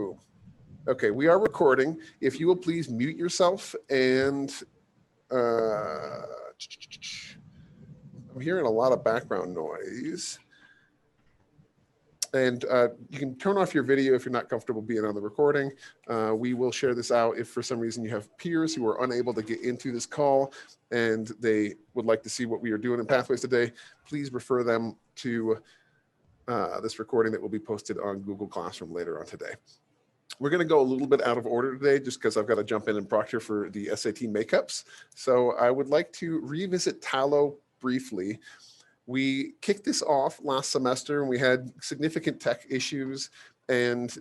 Boom. Okay, we are recording. If you will please mute yourself and I'm hearing a lot of background noise. And you can turn off your video if you're not comfortable being on the recording. We will share this out if for some reason you have peers who are unable to get into this call and they would like to see what we are doing in Pathways today. Please refer them to this recording that will be posted on Google Classroom later on today. We're going to go a little bit out of order today just because I've got to jump in and proctor for the SAT makeups. So I would like to revisit Tallo briefly. We kicked this off last semester and we had significant tech issues and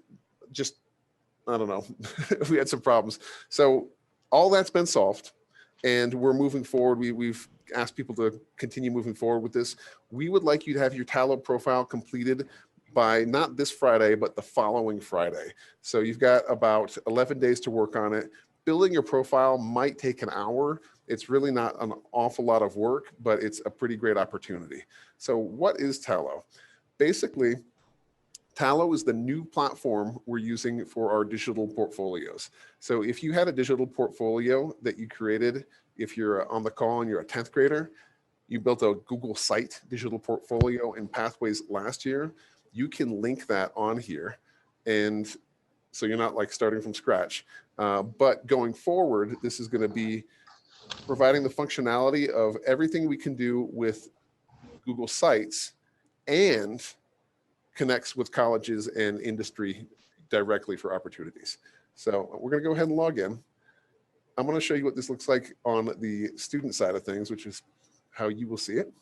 just, I don't know, we had some problems. So all that's been solved and we're moving forward. We've asked people to continue moving forward with this. We would like you to have your Tallo profile completed by not this Friday, but the following Friday. So you've got about 11 days to work on it. Building your profile might take an hour. It's really not an awful lot of work, but it's a pretty great opportunity. So what is Tallo? Basically, Tallo is the new platform we're using for our digital portfolios. So if you had a digital portfolio that you created, if you're on the call and you're a 10th grader, you built a Google Site digital portfolio in Pathways last year, you can link that on here. And so you're not like starting from scratch. But going forward, this is going to be providing the functionality of everything we can do with Google Sites and connects with colleges and industry directly for opportunities. So we're going to go ahead and log in. I'm going to show you what this looks like on the student side of things, which is how you will see it.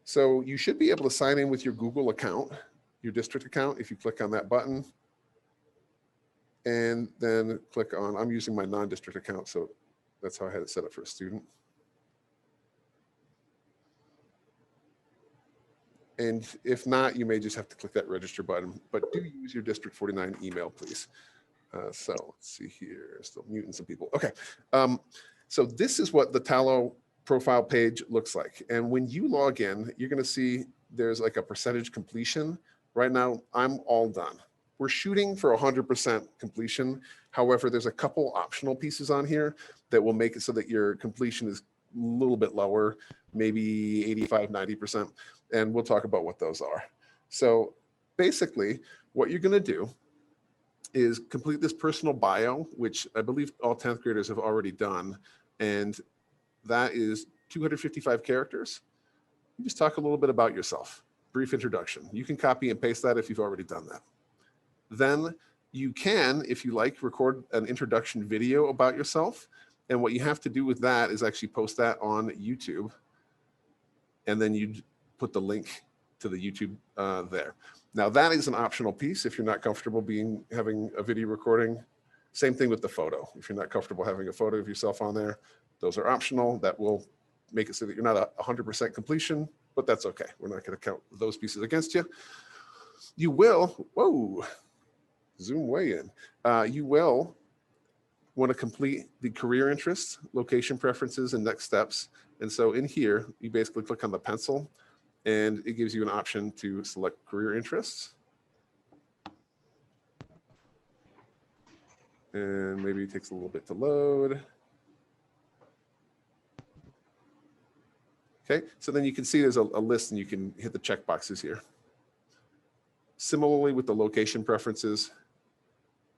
So you should be able to sign in with your Google account, your district account, if you click on that button. And then click on, I'm using my non-district account, so that's how I had it set up for a student. And if not, you may just have to click that register button, but do use your District 49 email, please. So let's see here, still muting some people. Okay, so this is what the Tallo profile page looks like. And when you log in, you're gonna see there's like a percentage completion. Right now, I'm all done. We're shooting for 100% completion. However, there's a couple optional pieces on here that will make it so that your completion is a little bit lower, maybe 85, 90%. And we'll talk about what those are. So basically, what you're gonna do is complete this personal bio, which I believe all 10th graders have already done. And that is 255 characters. You just talk a little bit about yourself, brief introduction. You can copy and paste that if you've already done that. Then you can, if you like, record an introduction video about yourself. And what you have to do with that is actually post that on YouTube. And then you put the link to the YouTube there. Now that is an optional piece if you're not comfortable having a video recording. Same thing with the photo. If you're not comfortable having a photo of yourself on there, those are optional. That will make it so that you're not 100% completion, but that's okay. We're not going to count those pieces against you. You will, whoa, zoom way in. You will want to complete the career interests, location preferences, and next steps. And so in here, you basically click on the pencil and it gives you an option to select career interests. And maybe it takes a little bit to load. Okay, so then you can see there's a list and you can hit the check boxes here. Similarly with the location preferences,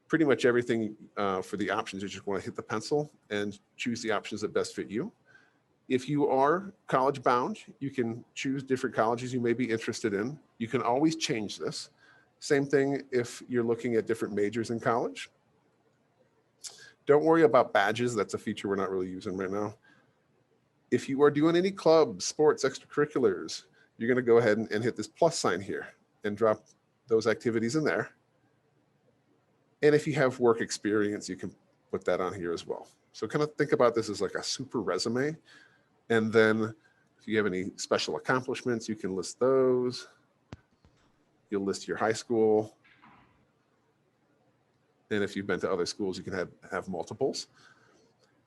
pretty much everything for the options, you just want to hit the pencil and choose the options that best fit you. If you are college bound, you can choose different colleges you may be interested in. You can always change this. Same thing if you're looking at different majors in college. Don't worry about badges. That's a feature we're not really using right now. If you are doing any clubs, sports, extracurriculars, you're going to go ahead and hit this plus sign here and drop those activities in there. And if you have work experience, you can put that on here as well. So kind of think about this as like a super resume. And then if you have any special accomplishments, you can list those. You'll list your high school. And if you've been to other schools, you can have multiples.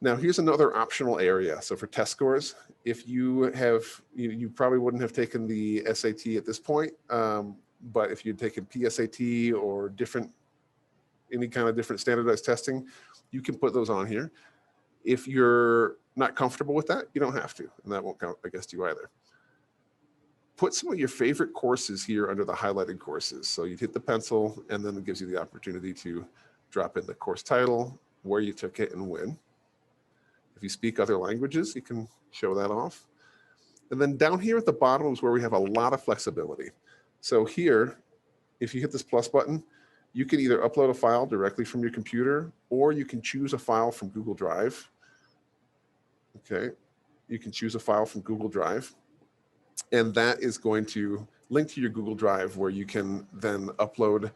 Now, here's another optional area. So for test scores, if you have, you probably wouldn't have taken the SAT at this point, but if you'd taken PSAT or any kind of different standardized testing, you can put those on here. If you're not comfortable with that, you don't have to, and that won't count against you either. Put some of your favorite courses here under the highlighted courses. So you'd hit the pencil, and then it gives you the opportunity to drop in the course title, where you took it, and when. If you speak other languages, you can show that off. And then down here at the bottom is where we have a lot of flexibility. So here, if you hit this plus button, you can either upload a file directly from your computer, or you can choose a file from Google Drive. Okay, you can choose a file from Google Drive, and that is going to link to your Google Drive, where you can then upload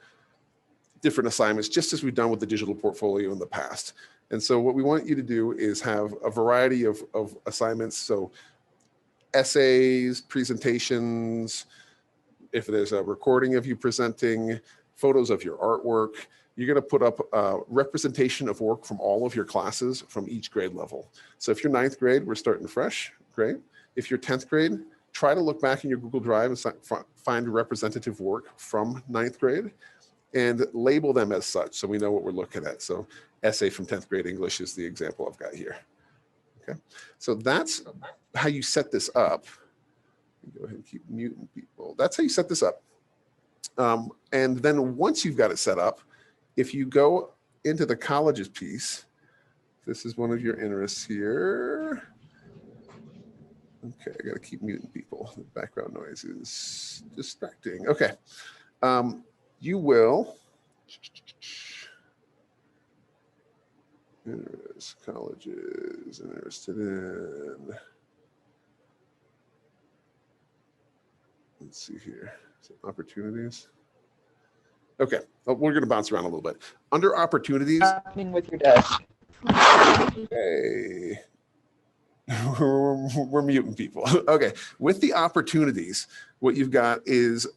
different assignments, just as we've done with the digital portfolio in the past. And so what we want you to do is have a variety of assignments. So essays, presentations, if there's a recording of you presenting, photos of your artwork. You're going to put up a representation of work from all of your classes from each grade level. So if you're 9th grade, we're starting fresh, great. If you're 10th grade, try to look back in your Google Drive and find representative work from 9th grade and label them as such, so we know what we're looking at. So essay from 10th grade English is the example I've got here. Okay, so that's how you set this up. Go ahead and keep muting people. That's how you set this up. And then once you've got it set up, if you go into the colleges piece, this is one of your interests here. Okay, I gotta keep muting people. The background noise is distracting. Okay, you will, colleges interested in, let's see here, opportunities. Okay, we're going to bounce around a little bit. Under opportunities. Happening with your desk. Okay. We're muting people. Okay, with the opportunities, what you've got is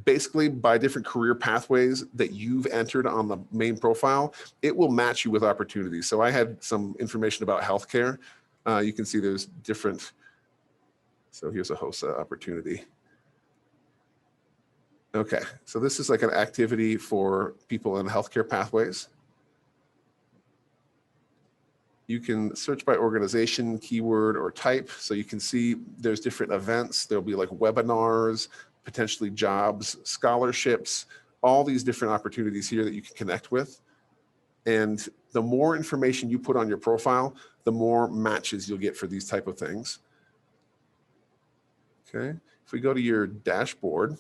basically by different career pathways that you've entered on the main profile, it will match you with opportunities. So I had some information about healthcare. You can see there's different. So here's a HOSA opportunity. Okay, so this is like an activity for people in healthcare pathways. You can search by organization, keyword, or type. So you can see there's different events. There'll be like webinars, potentially jobs, scholarships, all these different opportunities here that you can connect with. And the more information you put on your profile, the more matches you'll get for these type of things. Okay, if we go to your dashboard,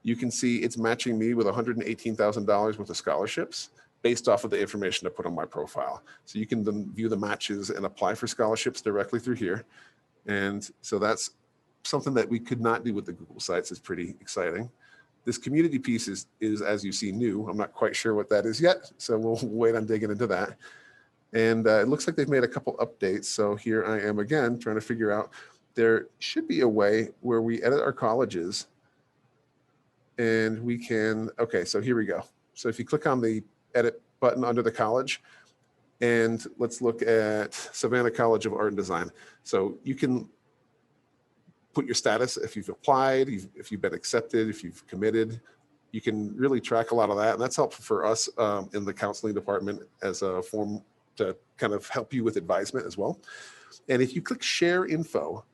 you can see it's matching me with $118,000 worth of scholarships based off of the information I put on my profile. So you can then view the matches and apply for scholarships directly through here. And so that's something that we could not do with the Google Sites. It's pretty exciting. This community piece is, as you see, new. I'm not quite sure what that is yet, so we'll wait on digging into that. And it looks like they've made a couple updates. So here I am again, trying to figure out, there should be a way where we edit our colleges and we can, okay, so here we go. So if you click on the edit button under the college, and let's look at Savannah College of Art and Design. So you can put your status if you've applied, if you've been accepted, if you've committed. You can really track a lot of that, and that's helpful for us in the counseling department as a form to kind of help you with advisement as well. And if you click share info,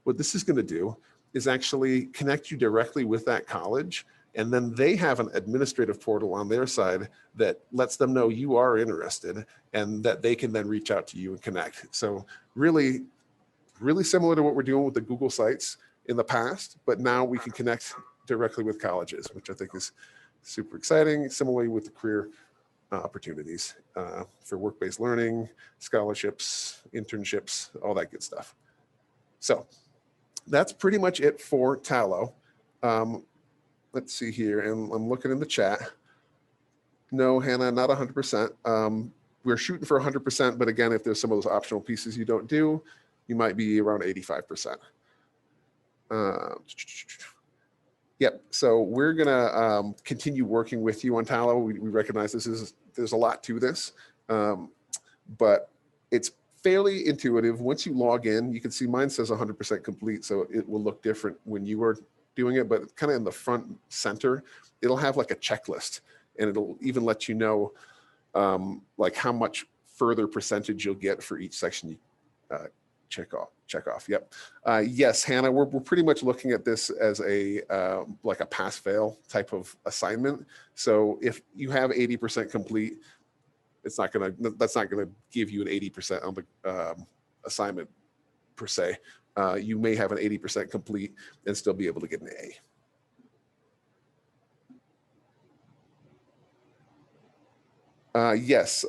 what this is going to do is actually connect you directly with that college, and then they have an administrative portal on their side that lets them know you are interested and that they can then reach out to you and connect. So really, really similar to what we're doing with the Google Sites in the past, but now we can connect directly with colleges, which I think is super exciting. Similarly with the career opportunities for work-based learning, scholarships, internships, all that good stuff. So that's pretty much it for Tallo. Let's see here, and I'm looking in the chat. No, Hannah, not 100%. We're shooting for 100%, but again, if there's some of those optional pieces you don't do, you might be around 85%. Yep, so we're gonna continue working with you on Tallo. We recognize there's a lot to this, but it's fairly intuitive. Once you log in, you can see mine says 100% complete, so it will look different when you are doing it, but kind of in the front center, it'll have like a checklist, and it'll even let you know like how much further percentage you'll get for each section you check off. Yep. Yes, Hannah, we're pretty much looking at this as a like a pass fail type of assignment. So if you have 80% complete, that's not gonna give you an 80% on the assignment per se. You may have an 80% complete and still be able to get an A. Yes,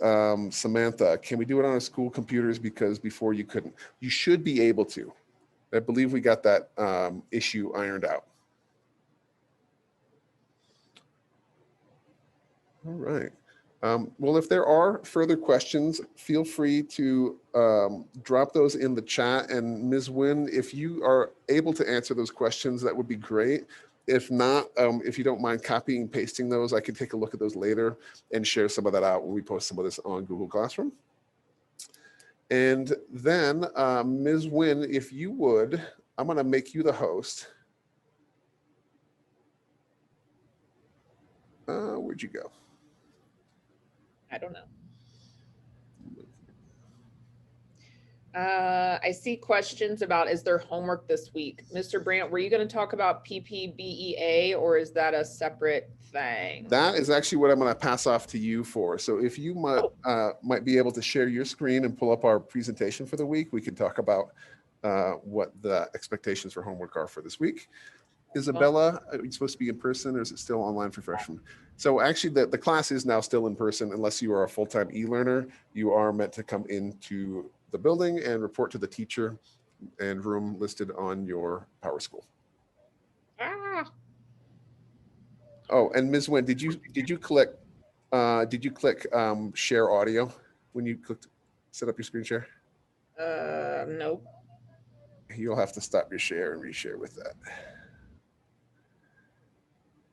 Samantha, can we do it on our school computers? Because before you couldn't. You should be able to. I believe we got that issue ironed out. All right. Well, if there are further questions, feel free to drop those in the chat. And Ms. Nguyen, if you are able to answer those questions, that would be great. If not, if you don't mind copying and pasting those, I can take a look at those later and share some of that out when we post some of this on Google Classroom. And then Ms. Nguyen, if you would, I'm gonna make you the host. Where'd you go? I don't know. I see questions about, is there homework this week? Mr. Brandt, were you going to talk about PPBEA, or is that a separate thing? That is actually what I'm going to pass off to you for. So if you might be able to share your screen and pull up our presentation for the week, we can talk about what the expectations for homework are for this week. Isabella, are you supposed to be in person, or is it still online for freshmen? So actually the class is now still in person. Unless you are a full-time e-learner, you are meant to come into the building and report to the teacher and room listed on your PowerSchool. Ah. Oh, and Ms. Nguyen, did you click share audio when you clicked set up your screen share? Nope. You'll have to stop your share and reshare with that.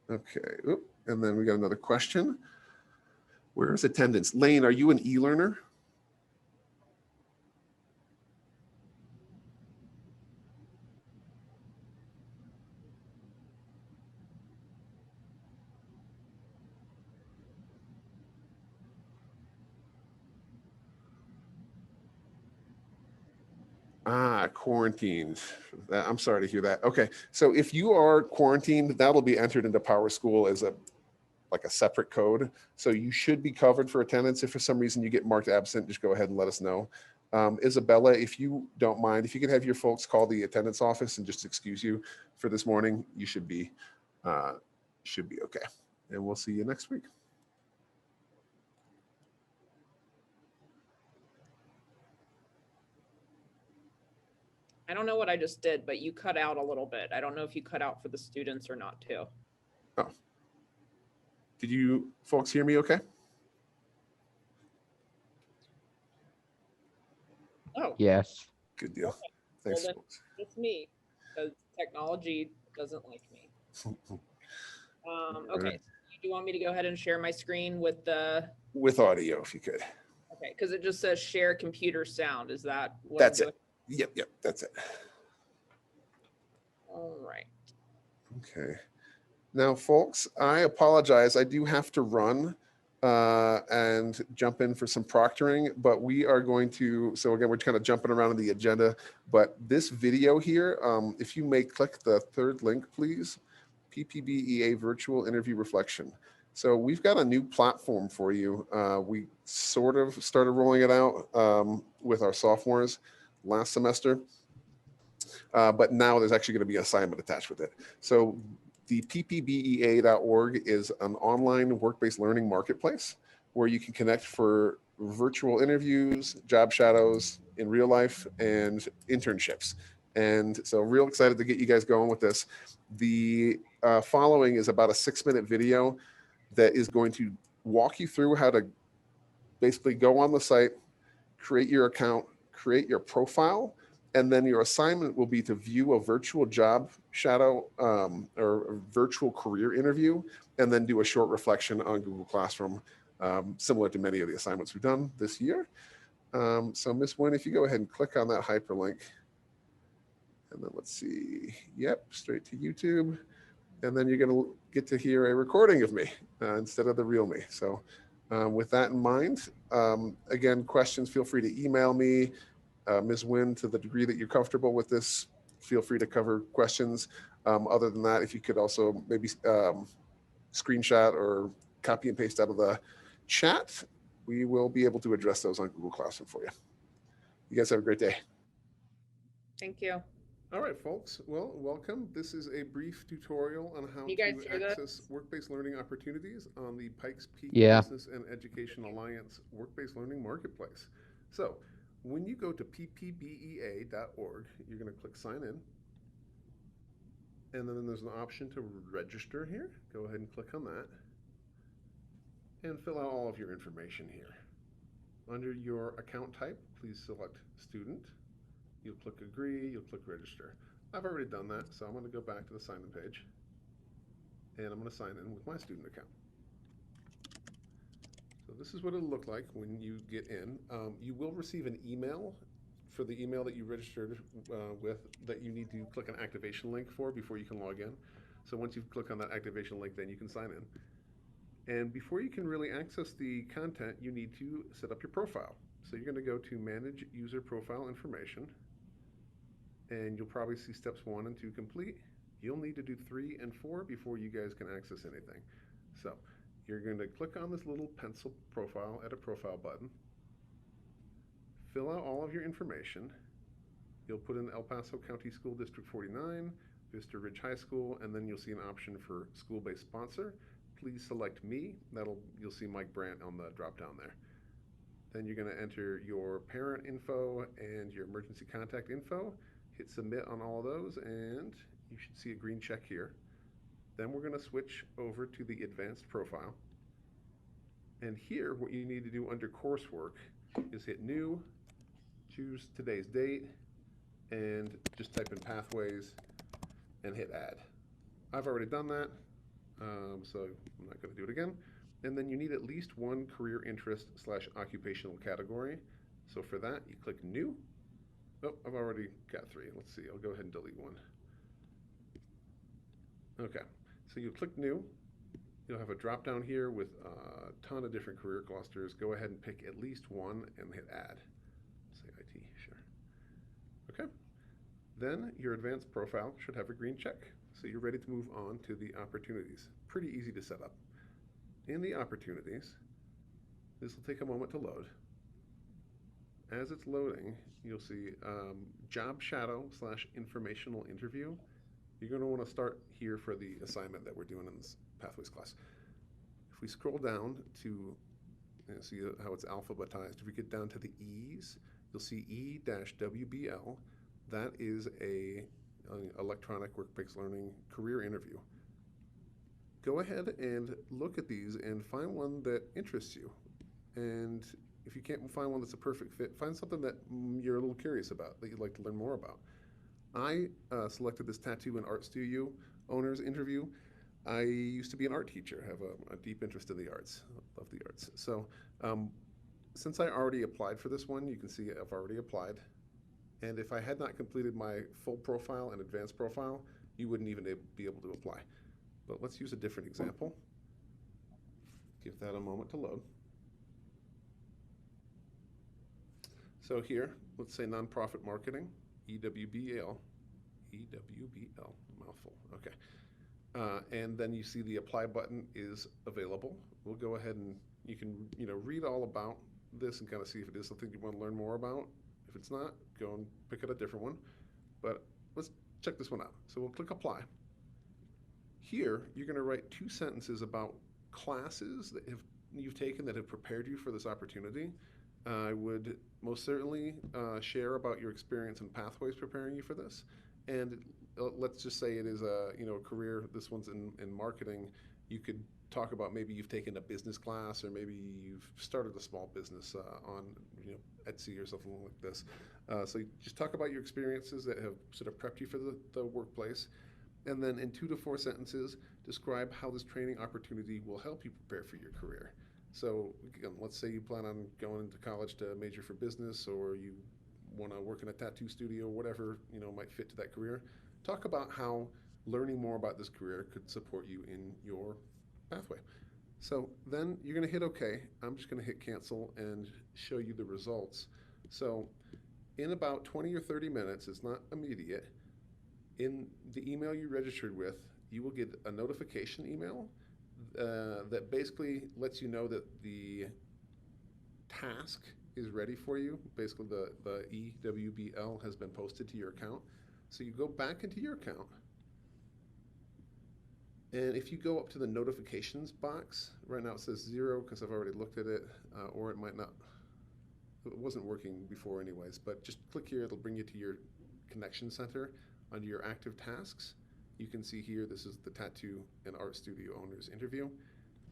Okay. Oop. And then we got another question. Where is attendance? Lane, are you an e-learner? Quarantined. I'm sorry to hear that. Okay, so if you are quarantined, that'll be entered into PowerSchool as like a separate code. So you should be covered for attendance. If for some reason you get marked absent, just go ahead and let us know. Isabella, if you don't mind, if you could have your folks call the attendance office and just excuse you for this morning, you should be okay. And we'll see you next week. I don't know what I just did, but you cut out a little bit. I don't know if you cut out for the students or not too. Oh. Did you folks hear me okay? Oh. Yes. Good deal. Okay. Thanks, Well, folks. It's me, because technology doesn't like me. Okay. Do you want me to go ahead and share my screen with the... With audio, if you could. Okay, because it just says share computer sound. Is that what That's I'm doing? Yep, that's it. All right. Okay. Now, folks, I apologize. I do have to run and jump in for some proctoring, but we are going to, so again, we're kind of jumping around in the agenda, but this video here, if you may click the third link, please, PPBEA Virtual Interview Reflection. So we've got a new platform for you. We sort of started rolling it out with our sophomores last semester, but now there's actually going to be an assignment attached with it. So the ppbea.org is an online work-based learning marketplace where you can connect for virtual interviews, job shadows in real life, and internships. And so real excited to get you guys going with this. The following is about a 6-minute video that is going to walk you through how to basically go on the site, create your account, create your profile, and then your assignment will be to view a virtual job shadow or a virtual career interview, and then do a short reflection on Google Classroom, similar to many of the assignments we've done this year. So Ms. Nguyen, if you go ahead and click on that hyperlink, And then let's see. Yep, straight to YouTube. And then you're going to get to hear a recording of me instead of the real me. So with that in mind, again, questions, feel free to email me, Ms. Wynn, to the degree that you're comfortable with this. Feel free to cover questions. Other than that, if you could also maybe screenshot or copy and paste out of the chat, we will be able to address those on Google Classroom for you. You guys have a great day. Thank you. All right, folks. Well, welcome. This is a brief tutorial on how You guys to hear that? access work-based learning opportunities on the Pikes Peak Yeah. Business and Education Alliance Work-Based Learning Marketplace. So when you go to ppbea.org, you're going to click sign in. And then there's an option to register here. Go ahead and click on that. And fill out all of your information here. Under your account type, please select student. You'll click agree, you'll click register. I've already done that, so I'm going to go back to the sign in page. And I'm going to sign in with my student account. So this is what it'll look like when you get in. You will receive an email for the email that you registered with that you need to click an activation link for before you can log in. So once you click on that activation link, then you can sign in. And before you can really access the content, you need to set up your profile. So you're going to go to Manage User Profile Information. And you'll probably see steps 1 and 2 complete. You'll need to do 3 and 4 before you guys can access anything. So you're going to click on this little pencil profile, edit profile button. Fill out all of your information. You'll put in El Paso County School District 49, Vista Ridge High School, and then you'll see an option for school-based sponsor. Please select me. You'll see Mike Brandt on the drop down there. Then you're going to enter your parent info and your emergency contact info. Hit submit on all of those, and you should see a green check here. Then we're going to switch over to the advanced profile. And here, what you need to do under coursework is hit new, choose today's date, and just type in pathways and hit add. I've already done that, so I'm not going to do it again. And then you need at least one career interest / occupational category. So for that, you click new. Oh, I've already got 3. Let's see, I'll go ahead and delete 1. Okay, so you click new. You'll have a drop down here with a ton of different career clusters. Go ahead and pick at least one and hit add. Say IT, sure. Okay, then your advanced profile should have a green check. So you're ready to move on to the opportunities. Pretty easy to set up. In the opportunities, this will take a moment to load. As it's loading, you'll see job shadow / informational interview. You're going to want to start here for the assignment that we're doing in this Pathways class. If we scroll down to see how it's alphabetized, if we get down to the E's, you'll see E-WBL. That is an electronic work-based learning career interview. Go ahead and look at these and find one that interests you. And if you can't find one that's a perfect fit, find something that you're a little curious about, that you'd like to learn more about. I selected this tattoo and art studio owner's interview. I used to be an art teacher, have a deep interest in the arts, love the arts. So since I already applied for this one, you can see I've already applied. And if I had not completed my full profile and advanced profile, you wouldn't even be able to apply. But let's use a different example. Give that a moment to load. So here, let's say nonprofit marketing, EWBL, mouthful, okay. And then you see the apply button is available. We'll go ahead and you can read all about this and kind of see if it is something you want to learn more about. If it's not, go and pick out a different one. But let's check this one out. So we'll click apply. Here, you're going to write 2 sentences about classes that you've taken that have prepared you for this opportunity. I would most certainly share about your experience and pathways preparing you for this. And let's just say it is a career. This one's in marketing. You could talk about maybe you've taken a business class, or maybe you've started a small business on Etsy or something like this. So you just talk about your experiences that have sort of prepped you for the workplace. And then in 2 to 4 sentences, describe how this training opportunity will help you prepare for your career. So again, let's say you plan on going into college to major for business, or you want to work in a tattoo studio, whatever, might fit to that career. Talk about how learning more about this career could support you in your pathway. So then you're going to hit OK. I'm just going to hit cancel and show you the results. So in about 20 or 30 minutes, it's not immediate, in the email you registered with, you will get a notification email that basically lets you know that the task is ready for you. Basically, the EWBL has been posted to your account. So you go back into your account, and if you go up to the notifications box, right now it says 0 because I've already looked at it, or it might not, it wasn't working before anyways, but just click here, it'll bring you to your connection center under your active tasks. You can see here, this is the Tattoo and Art Studio Owners Interview.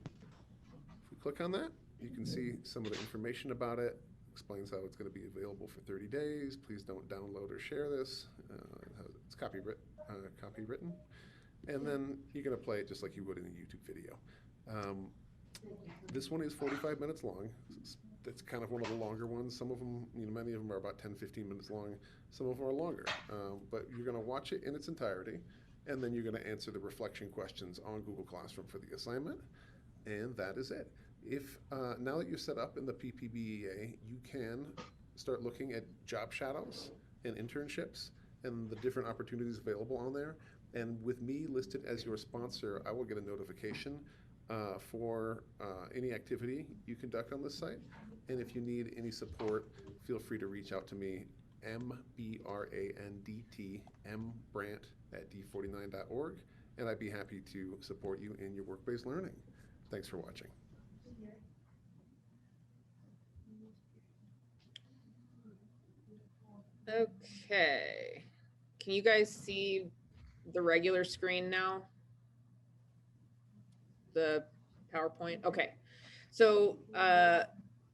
If we click on that, you can see some of the information about it. Explains how it's going to be available for 30 days. Please don't download or share this. It's copywritten. And then you're going to play it just like you would in a YouTube video. This one is 45 minutes long. It's kind of one of the longer ones. Some of them, many of them are about 10, 15 minutes long. Some of them are longer. But you're going to watch it in its entirety, and then you're going to answer the reflection questions on Google Classroom for the assignment. And that is it. If now that you're set up in the PPBEA, you can start looking at job shadows and internships and the different opportunities available on there. And with me listed as your sponsor, I will get a notification for any activity you conduct on this site. And if you need any support, feel free to reach out to me, MBRANDT, mbrandt@d49.org, and I'd be happy to support you in your work-based learning. Thanks for watching. Okay. Can you guys see the regular screen now? The PowerPoint? Okay. So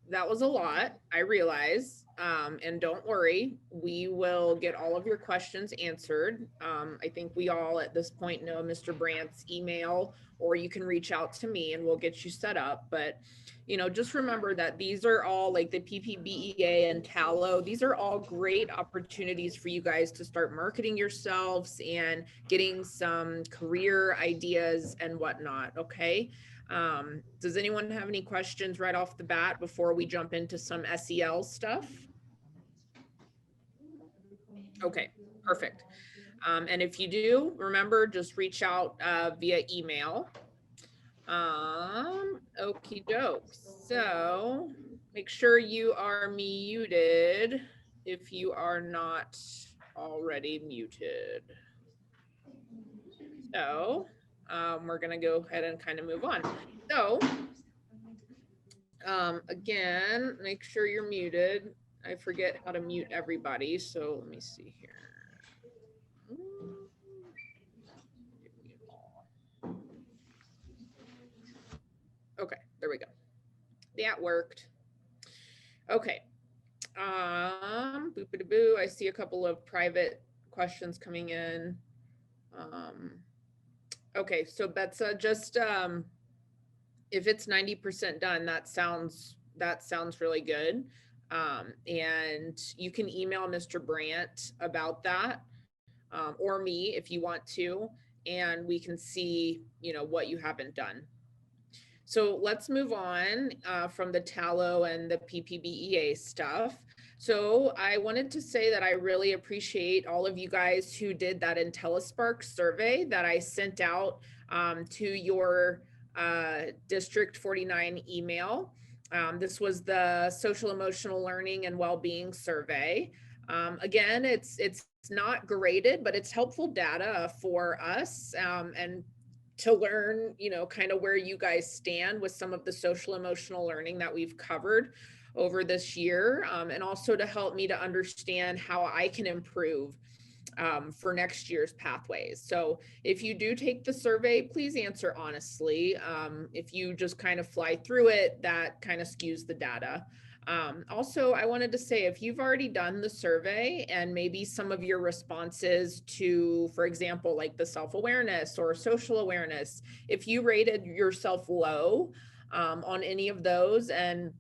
that was a lot, I realize. And don't worry, we will get all of your questions answered. I think we all at this point know Mr. Brandt's email, or you can reach out to me and we'll get you set up. But, just remember that these are all like the PPBEA and Tallo. These are all great opportunities for you guys to start marketing yourselves and getting some career ideas and whatnot. Okay. Does anyone have any questions right off the bat before we jump into some SEL stuff? Okay, perfect. And if you do, remember, just reach out via email. Okie doke. So make sure you are muted if you are not already muted. So we're going to go ahead and kind of move on. So again, make sure you're muted. I forget how to mute everybody. So let me see here. Okay, there we go. That worked. Okay. Boop-a-da-boo. I see a couple of private questions coming in. Okay, so Betsa, just if it's 90% done, that sounds really good. And you can email Mr. Brandt about that, or me if you want to, and we can see, what you haven't done. So let's move on from the Tallo and the PPBEA stuff. So I wanted to say that I really appreciate all of you guys who did that IntelliSpark survey that I sent out to your District 49 email. This was the Social Emotional Learning and Wellbeing Survey. Again, it's not graded, but it's helpful data for us and to learn, kind of where you guys stand with some of the social emotional learning that we've covered over this year, and also to help me to understand how I can improve for next year's pathways. So if you do take the survey, please answer honestly. If you just kind of fly through it, that kind of skews the data. Also, I wanted to say, if you've already done the survey and maybe some of your responses to, for example, like the self-awareness or social awareness, if you rated yourself low on any of those and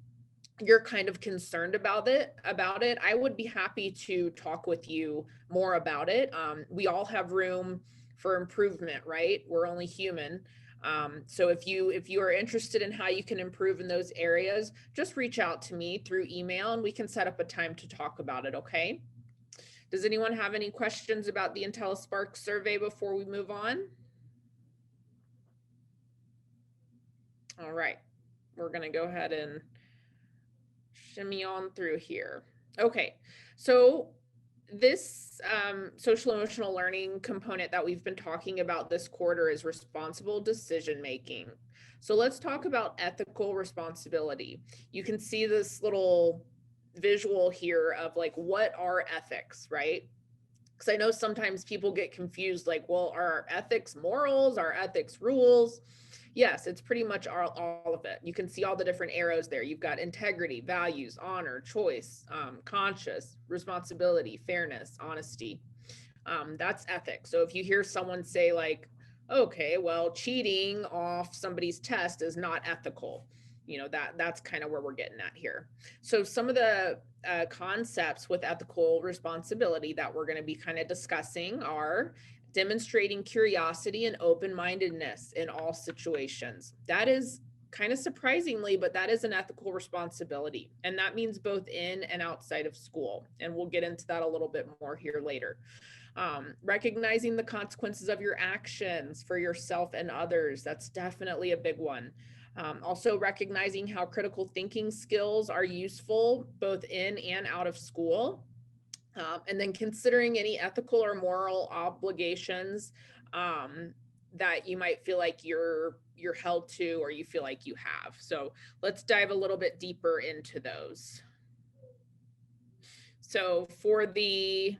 you're kind of concerned about it, I would be happy to talk with you more about it. We all have room for improvement, right? We're only human. So if you are interested in how you can improve in those areas, just reach out to me through email and we can set up a time to talk about it. Okay. Does anyone have any questions about the IntelliSpark survey before we move on? All right, we're going to go ahead and shimmy on through here. Okay, so this social emotional learning component that we've been talking about this quarter is responsible decision making. So let's talk about ethical responsibility. You can see this little visual here of like, what are ethics, right? Because I know sometimes people get confused, like, well, are our ethics morals, are ethics rules? Yes, it's pretty much all of it. You can see all the different arrows there. You've got integrity, values, honor, choice, conscious, responsibility, fairness, honesty. That's ethics. So if you hear someone say like, okay, well, cheating off somebody's test is not ethical, that's kind of where we're getting at here. So some of the concepts with ethical responsibility that we're going to be kind of discussing are demonstrating curiosity and open-mindedness in all situations. That is kind of surprisingly, but that is an ethical responsibility. And that means both in and outside of school. And we'll get into that a little bit more here later. Recognizing the consequences of your actions for yourself and others. That's definitely a big one. Also recognizing how critical thinking skills are useful both in and out of school. And then considering any ethical or moral obligations that you might feel like you're held to, or you feel like you have. So let's dive a little bit deeper into those. So for the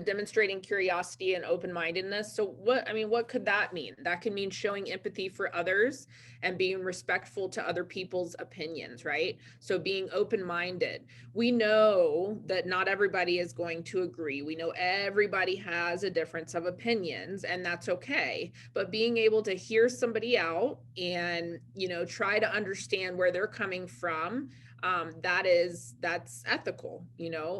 demonstrating curiosity and open-mindedness. So what could that mean? That can mean showing empathy for others and being respectful to other people's opinions, right? So being open-minded. We know that not everybody is going to agree. We know everybody has a difference of opinions, and that's okay. But being able to hear somebody out and, try to understand where they're coming from, that's ethical,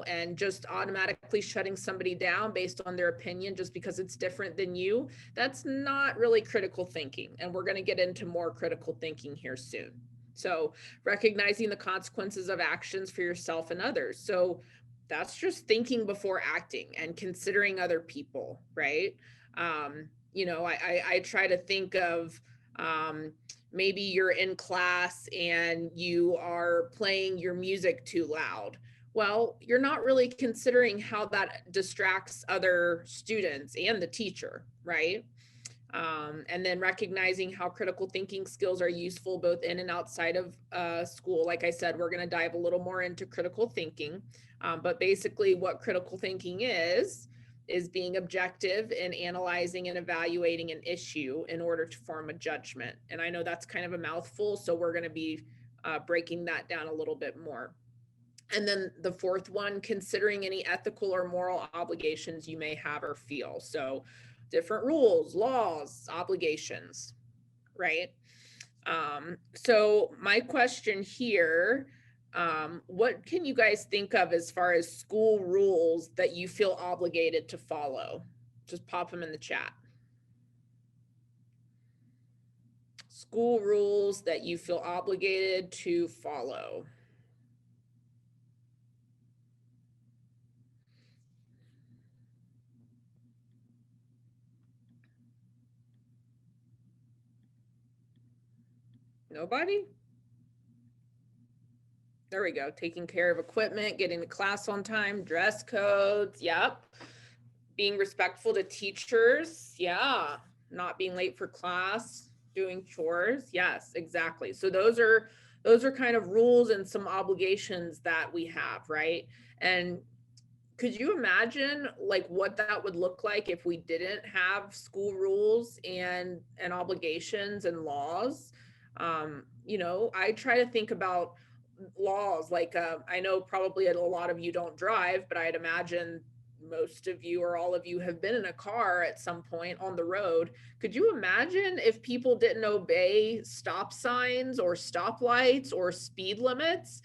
and just automatically shutting somebody down based on their opinion just because it's different than you, that's not really critical thinking. And we're going to get into more critical thinking here soon. So recognizing the consequences of actions for yourself and others. So that's just thinking before acting and considering other people, right? I try to think of maybe you're in class and you are playing your music too loud. Well, you're not really considering how that distracts other students and the teacher, right? And then recognizing how critical thinking skills are useful both in and outside of school. Like I said, we're going to dive a little more into critical thinking. But basically, what critical thinking is being objective in analyzing and evaluating an issue in order to form a judgment. And I know that's kind of a mouthful, so we're going to be breaking that down a little bit more. And then the fourth one, considering any ethical or moral obligations you may have or feel. So different rules, laws, obligations, right? So my question here, what can you guys think of as far as school rules that you feel obligated to follow? Just pop them in the chat. School rules that you feel obligated to follow. Nobody? There we go. Taking care of equipment, getting to class on time, dress codes. Yep. Being respectful to teachers. Yeah. Not being late for class, doing chores. Yes, exactly. So those are kind of rules and some obligations that we have, right? And could you imagine like what that would look like if we didn't have school rules and obligations and laws? I try to think about laws like I know probably a lot of you don't drive, but I'd imagine most of you or all of you have been in a car at some point on the road. Could you imagine if people didn't obey stop signs or stoplights or speed limits?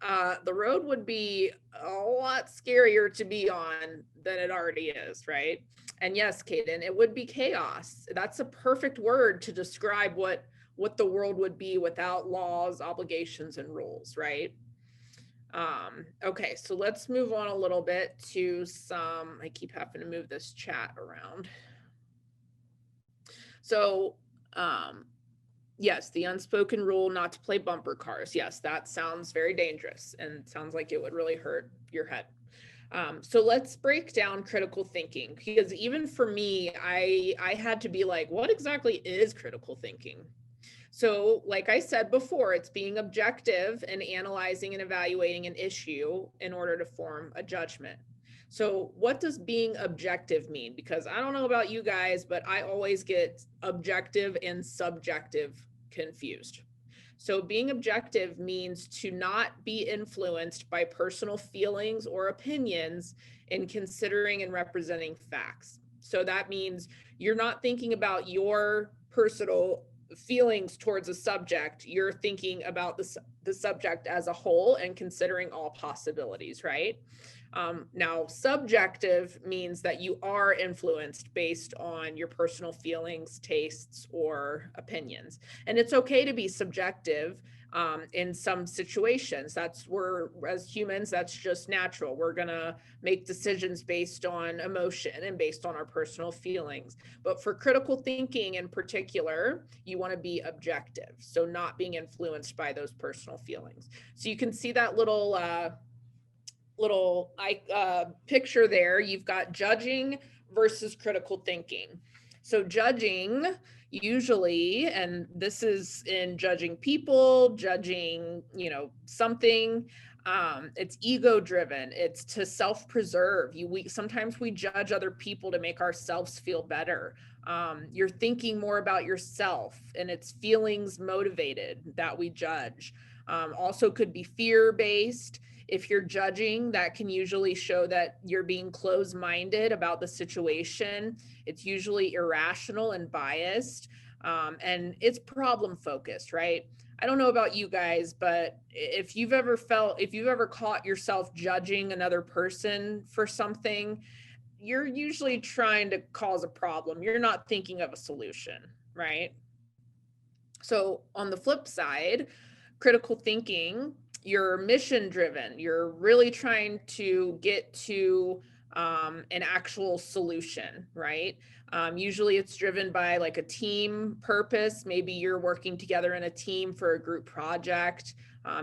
The road would be a lot scarier to be on than it already is, right? And yes, Kaden, it would be chaos. That's a perfect word to describe what the world would be without laws, obligations, and rules, right? Okay, so let's move on a little bit to some, I keep having to move this chat around. So, yes, the unspoken rule not to play bumper cars. Yes, that sounds very dangerous and sounds like it would really hurt your head. So let's break down critical thinking, because even for me, I had to be like, what exactly is critical thinking? So, like I said before, it's being objective and analyzing and evaluating an issue in order to form a judgment. So, what does being objective mean? Because I don't know about you guys, but I always get objective and subjective confused. So, being objective means to not be influenced by personal feelings or opinions in considering and representing facts. So, that means you're not thinking about your personal feelings towards a subject, you're thinking about the subject as a whole and considering all possibilities, right? Now, subjective means that you are influenced based on your personal feelings, tastes, or opinions. And it's okay to be subjective in some situations. That's where, as humans, that's just natural. We're gonna make decisions based on emotion and based on our personal feelings. But for critical thinking in particular, you want to be objective, so not being influenced by those personal feelings. So you can see that little picture there. You've got judging versus critical thinking. So judging usually, and this is in judging people, judging, something, it's ego driven. It's to self-preserve. Sometimes we judge other people to make ourselves feel better. You're thinking more about yourself, and it's feelings motivated that we judge. Also could be fear-based. If you're judging, that can usually show that you're being closed-minded about the situation. It's usually irrational and biased, and it's problem focused, right? I don't know about you guys, but if you've ever caught yourself judging another person for something, you're usually trying to cause a problem. You're not thinking of a solution, right? So on the flip side, critical thinking, you're mission driven. You're really trying to get to an actual solution, right? Usually it's driven by like a team purpose. Maybe you're working together in a team for a group project.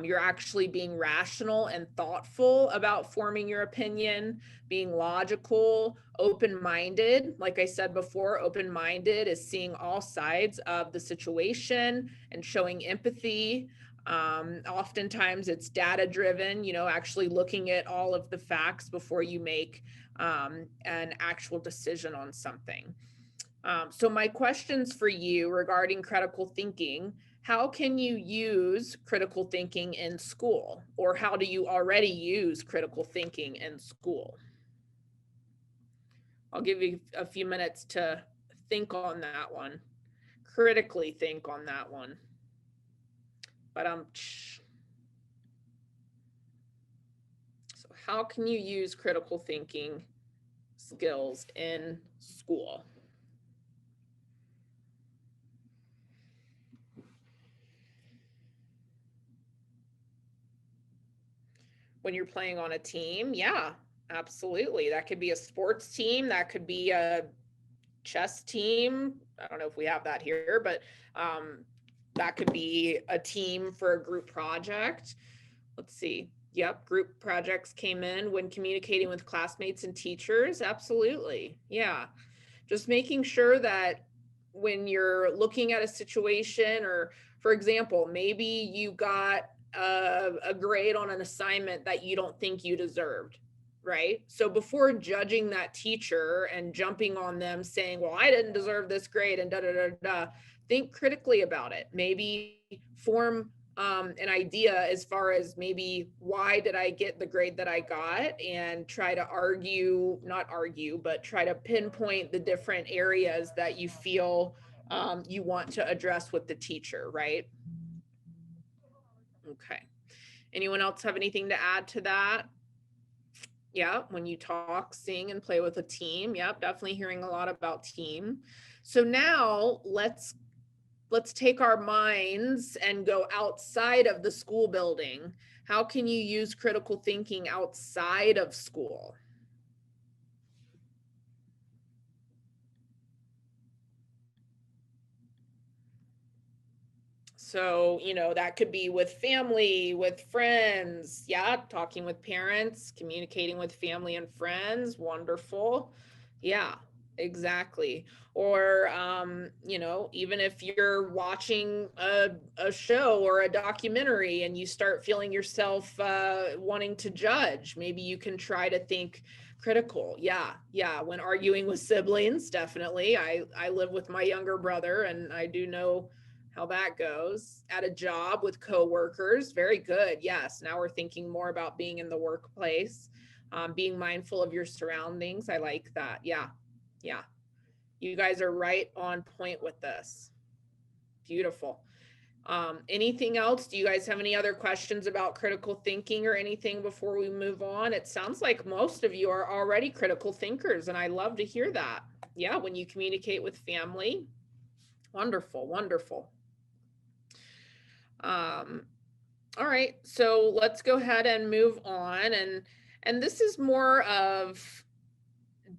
You're actually being rational and thoughtful about forming your opinion, being logical, open-minded. Like I said before, open-minded is seeing all sides of the situation and showing empathy. Oftentimes it's data driven, actually looking at all of the facts before you make an actual decision on something. So my questions for you regarding critical thinking: how can you use critical thinking in school? Or how do you already use critical thinking in school? I'll give you a few minutes to think on that one, critically think on that one. But so how can you use critical thinking skills in school? When you're playing on a team, yeah, absolutely. That could be a sports team, that could be a chess team. I don't know if we have that here, but that could be a team for a group project. Let's see. Yep, group projects came in when communicating with classmates and teachers. Absolutely. Yeah. Just making sure that when you're looking at a situation, or for example, maybe you got a grade on an assignment that you don't think you deserved, right? So before judging that teacher and jumping on them saying, well, I didn't deserve this grade and da da da da, think critically about it. Maybe form an idea as far as maybe why did I get the grade that I got, and try to not argue, but try to pinpoint the different areas that you feel you want to address with the teacher, right? Okay. Anyone else have anything to add to that? Yeah, when you talk, sing, and play with a team. Yep, definitely hearing a lot about team. So now let's take our minds and go outside of the school building. How can you use critical thinking outside of school? So, that could be with family, with friends, yeah, talking with parents, communicating with family and friends. Wonderful. Yeah, exactly. Or, even if you're watching a show or a documentary and you start feeling yourself wanting to judge, maybe you can try to think critical. Yeah, yeah. When arguing with siblings, definitely. I live with my younger brother, and I do know how that goes. At a job with coworkers, very good. Yes, now we're thinking more about being in the workplace, being mindful of your surroundings. I like that. Yeah, yeah. You guys are right on point with this. Beautiful. Anything else? Do you guys have any other questions about critical thinking or anything before we move on? It sounds like most of you are already critical thinkers, and I love to hear that. Yeah, when you communicate with family. Wonderful, wonderful. All right, so let's go ahead and move on, and this is more of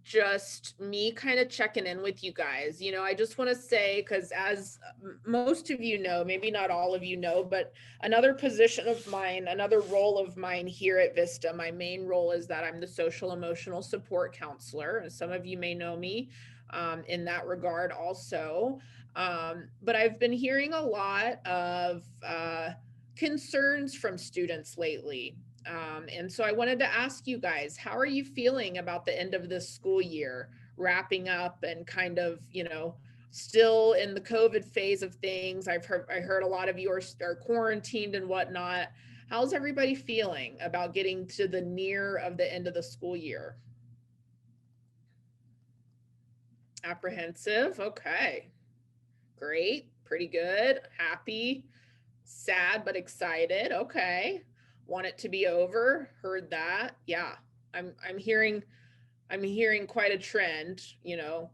just me kind of checking in with you guys. I just want to say, because as most of you know, maybe not all of you know, but another position of mine, another role of mine here at Vista, my main role is that I'm the social emotional support counselor. And some of you may know me in that regard also. But I've been hearing a lot of concerns from students lately. And so I wanted to ask you guys, how are you feeling about the end of this school year, wrapping up and kind of, still in the COVID phase of things? I heard a lot of you are quarantined and whatnot. How's everybody feeling about getting to the near of the end of the school year? Apprehensive. Okay. Great. Pretty good. Happy, sad, but excited. Okay. Want it to be over. Heard that. Yeah. I'm hearing quite a trend,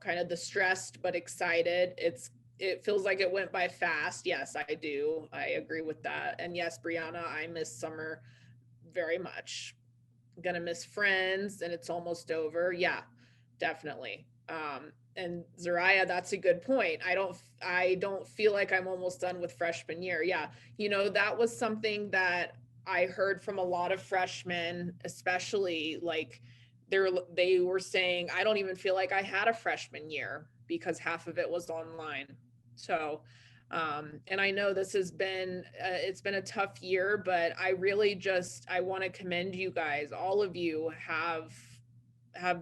kind of the stressed but excited. It feels like it went by fast. Yes, I do. I agree with that. And yes, Brianna, I miss summer very much. Gonna miss friends, and it's almost over. Yeah, definitely. And Zariah, that's a good point. I don't feel like I'm almost done with freshman year. Yeah, that was something that I heard from a lot of freshmen, especially like they were saying, I don't even feel like I had a freshman year because half of it was online. So and I know this has been it's been a tough year, but I want to commend you guys. All of you have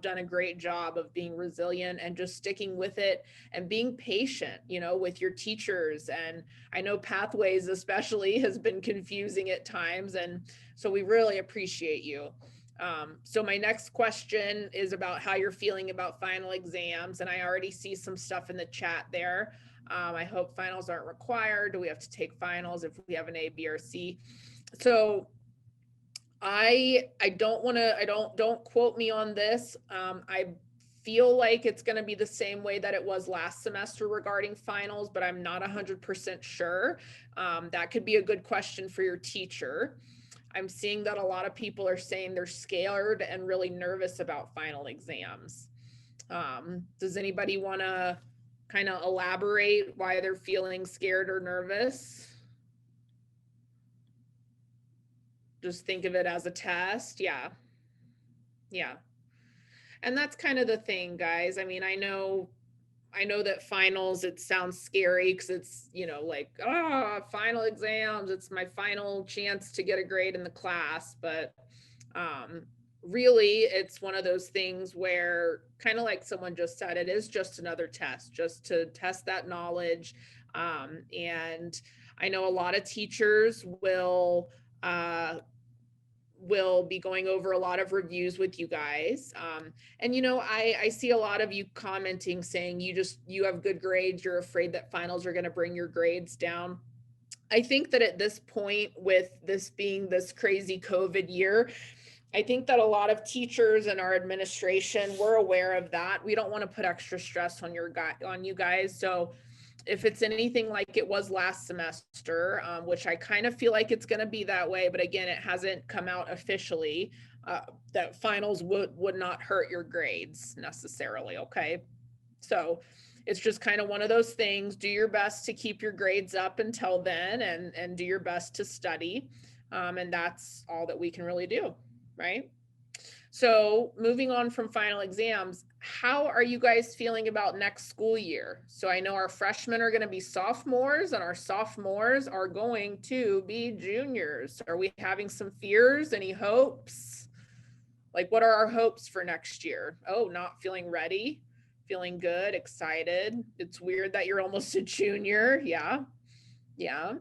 done a great job of being resilient and just sticking with it and being patient, with your teachers. And I know Pathways especially has been confusing at times, and so we really appreciate you. So my next question is about how you're feeling about final exams, and I already see some stuff in the chat there. I hope finals aren't required. Do we have to take finals if we have an A, B, or C? So I don't want to, don't quote me on this. I feel like it's going to be the same way that it was last semester regarding finals, but I'm not 100% sure. That could be a good question for your teacher. I'm seeing that a lot of people are saying they're scared and really nervous about final exams. Does anybody want to kind of elaborate why they're feeling scared or nervous? Just think of it as a test. Yeah. Yeah. And that's kind of the thing, guys. I mean, I know that finals, it sounds scary because it's, like, final exams, it's my final chance to get a grade in the class. But really, it's one of those things where, kind of like someone just said, it is just another test, just to test that knowledge. And I know a lot of teachers will be going over a lot of reviews with you guys. And I see a lot of you commenting saying you have good grades, you're afraid that finals are going to bring your grades down. I think that at this point, with this being this crazy COVID year, I think that a lot of teachers and our administration, we're aware of that. We don't want to put extra stress on you guys. So if it's anything like it was last semester, which I kind of feel like it's going to be that way, but again, it hasn't come out officially, that finals would not hurt your grades necessarily. Okay. So it's just kind of one of those things. Do your best to keep your grades up until then, and do your best to study. And that's all that we can really do. Right. So moving on from final exams, how are you guys feeling about next school year? So I know our freshmen are going to be sophomores, and our sophomores are going to be juniors. Are we having some fears? Any hopes? Like, what are our hopes for next year? Oh, not feeling ready, feeling good, excited. It's weird that you're almost a junior. Yeah. Yeah.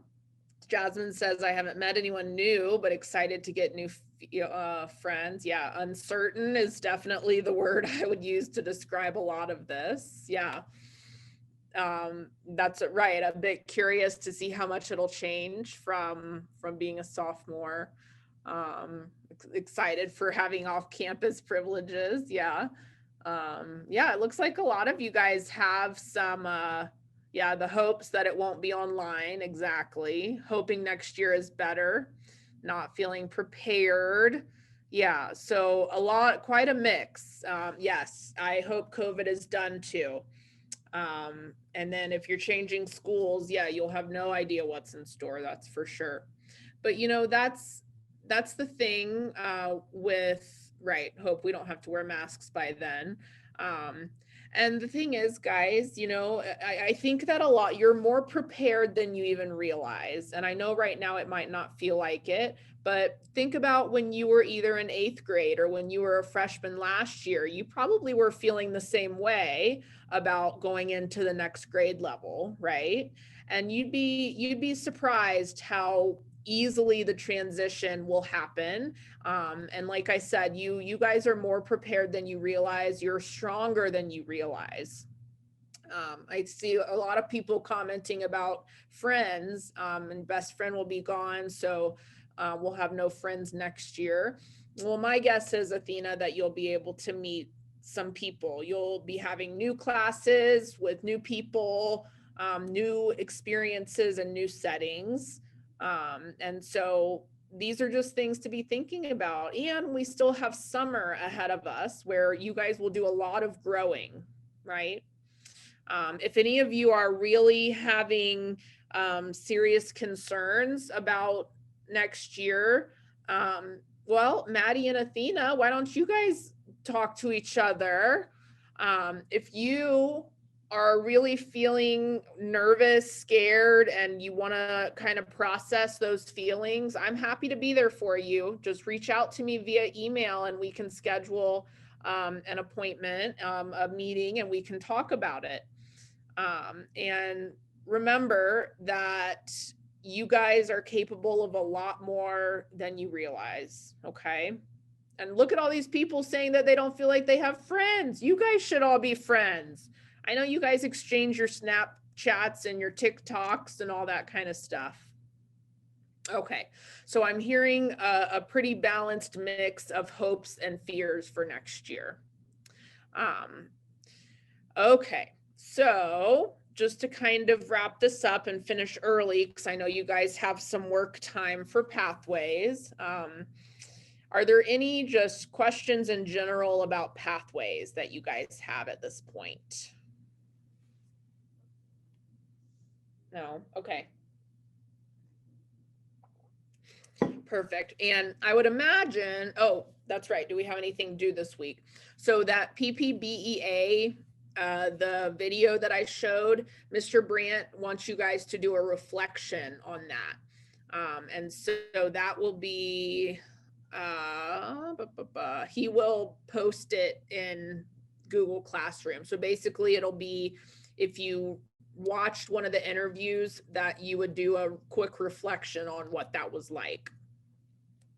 Jasmine says, I haven't met anyone new, but excited to get new friends. Yeah, uncertain is definitely the word I would use to describe a lot of this. Yeah, that's right. A bit curious to see how much it'll change from being a sophomore. Excited for having off-campus privileges. Yeah, yeah. It looks like a lot of you guys have some. Yeah, the hopes that it won't be online. Exactly. Hoping next year is better. Not feeling prepared. Yeah, so quite a mix. Yes, I hope COVID is done too. And then if you're changing schools, yeah, you'll have no idea what's in store. That's for sure. But that's the thing with, right, hope we don't have to wear masks by then. And the thing is, guys, I think that you're more prepared than you even realize. And I know right now it might not feel like it, but think about when you were either in 8th grade or when you were a freshman last year, you probably were feeling the same way about going into the next grade level, right? And you'd be surprised how easily the transition will happen. And like I said, you guys are more prepared than you realize. You're stronger than you realize. I see a lot of people commenting about friends, and best friend will be gone. So we'll have no friends next year. Well, my guess is, Athena, that you'll be able to meet some people. You'll be having new classes with new people, new experiences and new settings. And so these are just things to be thinking about. And we still have summer ahead of us where you guys will do a lot of growing, right? If any of you are really having serious concerns about next year, well, Maddie and Athena, why don't you guys talk to each other? If you are really feeling nervous, scared, and you want to kind of process those feelings, I'm happy to be there for you. Just reach out to me via email and we can schedule an appointment, a meeting, and we can talk about it. And remember that you guys are capable of a lot more than you realize. Okay. And look at all these people saying that they don't feel like they have friends. You guys should all be friends. I know you guys exchange your Snapchats and your TikToks and all that kind of stuff. Okay, so I'm hearing a pretty balanced mix of hopes and fears for next year. Okay, so just to kind of wrap this up and finish early, because I know you guys have some work time for Pathways. Are there any just questions in general about Pathways that you guys have at this point? No? Okay. Perfect. And I would imagine, oh, that's right. Do we have anything due this week? So that PPBEA, the video that I showed, Mr. Brandt wants you guys to do a reflection on that. And so that will be, he will post it in Google Classroom. So basically it'll be, if you watched one of the interviews, that you would do a quick reflection on what that was like.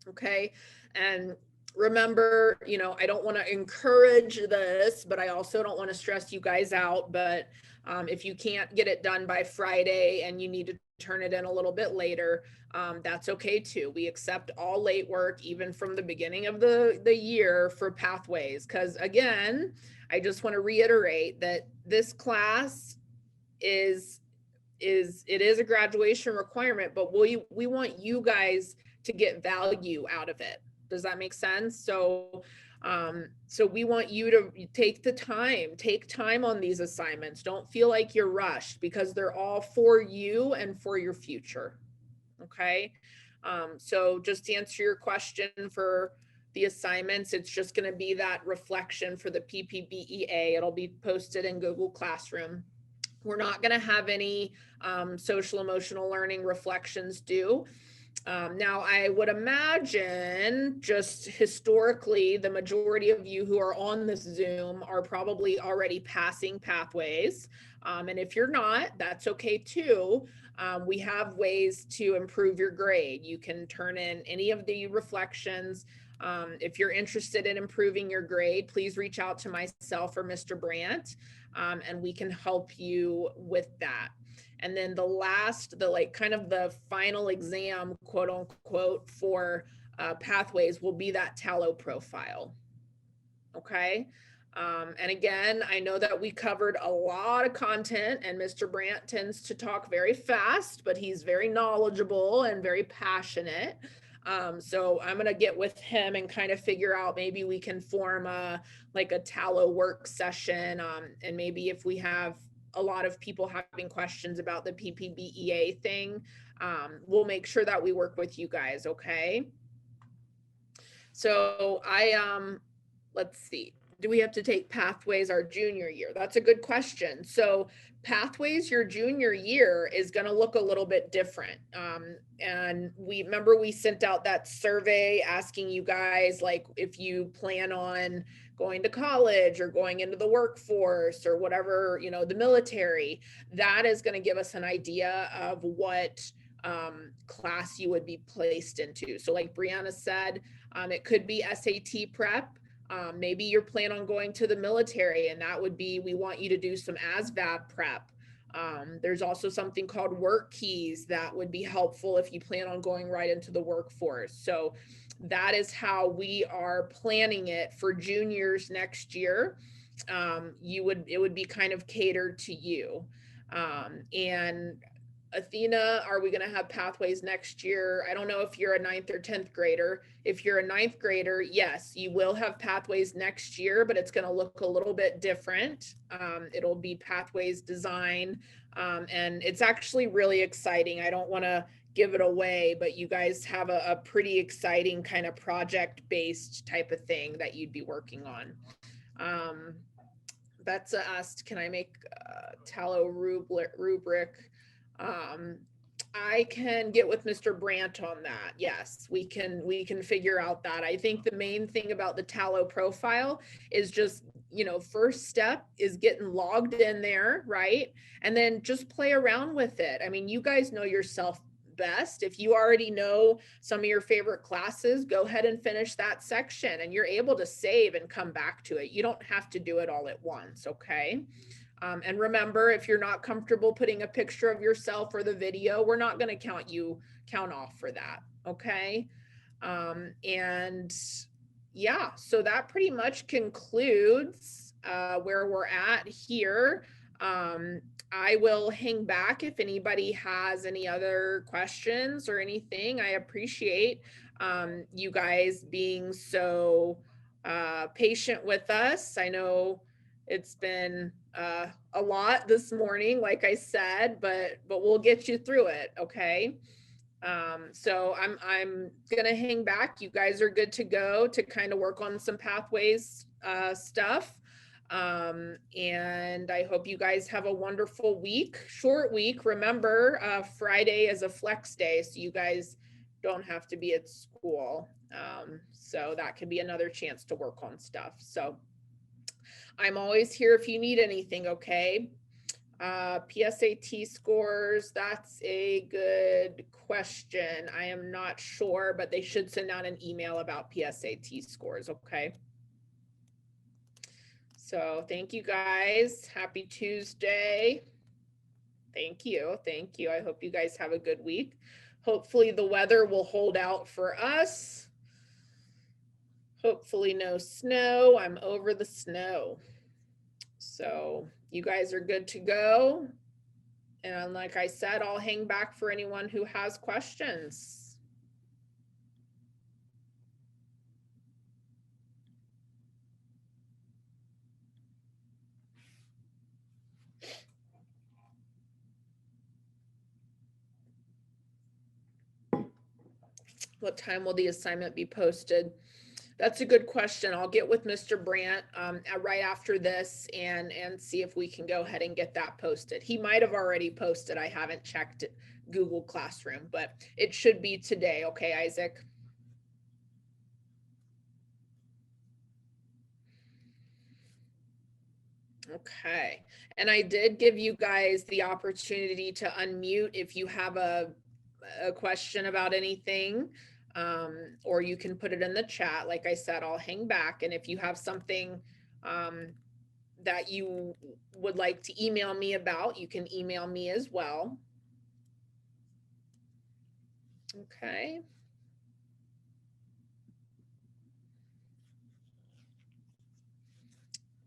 Okay. And remember, you know, I don't want to encourage this, but I also don't want to stress you guys out. But if you can't get it done by Friday and you need to turn it in a little bit later, that's okay too. We accept all late work, even from the beginning of the year, for Pathways. Because again, I just want to reiterate that this class is it is a graduation requirement, but we want you guys to get value out of it. Does that make sense? So so we want you to take time on these assignments. Don't feel like you're rushed, because they're all for you and for your future. Okay. So just to answer your question for the assignments, it's just going to be that reflection for the PPBEA. It'll be posted in Google Classroom. We're not going to have any social emotional learning reflections due. Now, I would imagine, just historically, the majority of you who are on this Zoom are probably already passing Pathways. And if you're not, that's okay too. We have ways to improve your grade. You can turn in any of the reflections. If you're interested in improving your grade, please reach out to myself or Mr. Brandt, and we can help you with that. And then the final exam, quote unquote, for Pathways will be that Tallo profile. Okay. And again, I know that we covered a lot of content, and Mr. Brandt tends to talk very fast, but he's very knowledgeable and very passionate. So I'm going to get with him and kind of figure out, maybe we can form a Tallo work session. And maybe if we have a lot of people having questions about the PPBEA thing, we'll make sure that we work with you guys. Okay. So let's see. Do we have to take Pathways our junior year? That's a good question. So Pathways your junior year is going to look a little bit different. And we sent out that survey asking you guys, like, if you plan on going to college or going into the workforce or whatever, you know, the military, that is going to give us an idea of what class you would be placed into. So like Brianna said, it could be SAT prep. Maybe you're planning on going to the military, and that would be, we want you to do some ASVAB prep. There's also something called work keys that would be helpful if you plan on going right into the workforce. So that is how we are planning it for juniors next year. It would be kind of catered to you. And Athena, are we going to have Pathways next year? I don't know if you're a 9th or 10th grader. If you're a 9th grader, yes, you will have Pathways next year, but it's going to look a little bit different. It'll be Pathways design. And it's actually really exciting. I don't want to give it away, but you guys have a pretty exciting kind of project-based type of thing that you'd be working on. Betsa asked, can I make a Tallo rubric? I can get with Mr. Brandt on that. Yes, we can figure out that. I think the main thing about the Tallo profile is just, you know, first step is getting logged in there, right? And then just play around with it. I mean, you guys know yourself best. If you already know some of your favorite classes, go ahead and finish that section, and you're able to save and come back to it. You don't have to do it all at once, okay? And remember, if you're not comfortable putting a picture of yourself or the video, we're not going to count off for that. Okay. And yeah, so that pretty much concludes where we're at here. I will hang back if anybody has any other questions or anything. I appreciate you guys being so patient with us. I know it's been a lot this morning, like I said, but we'll get you through it. Okay. So I'm gonna hang back. You guys are good to go to kind of work on some Pathways stuff. And I hope you guys have a wonderful week, short week. Remember, Friday is a flex day, so you guys don't have to be at school. So that could be another chance to work on stuff. So I'm always here if you need anything, okay? PSAT scores, that's a good question. I am not sure, but they should send out an email about PSAT scores, okay? So thank you guys. Happy Tuesday. Thank you. Thank you. I hope you guys have a good week. Hopefully the weather will hold out for us. Hopefully no snow. I'm over the snow. So you guys are good to go. And like I said, I'll hang back for anyone who has questions. What time will the assignment be posted? That's a good question. I'll get with Mr. Brandt right after this and see if we can go ahead and get that posted. He might have already posted. I haven't checked Google Classroom, but it should be today. Okay, Isaac? Okay. And I did give you guys the opportunity to unmute if you have a question about anything. Or you can put it in the chat. Like I said, I'll hang back. And if you have something that you would like to email me about, you can email me as well. Okay.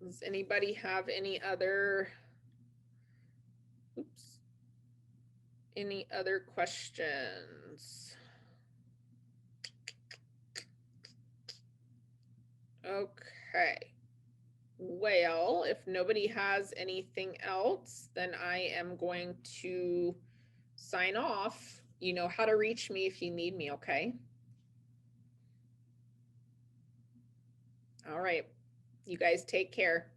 Does anybody have any other, any other questions? Okay. Well, if nobody has anything else, then I am going to sign off. You know how to reach me if you need me, okay? All right. You guys take care.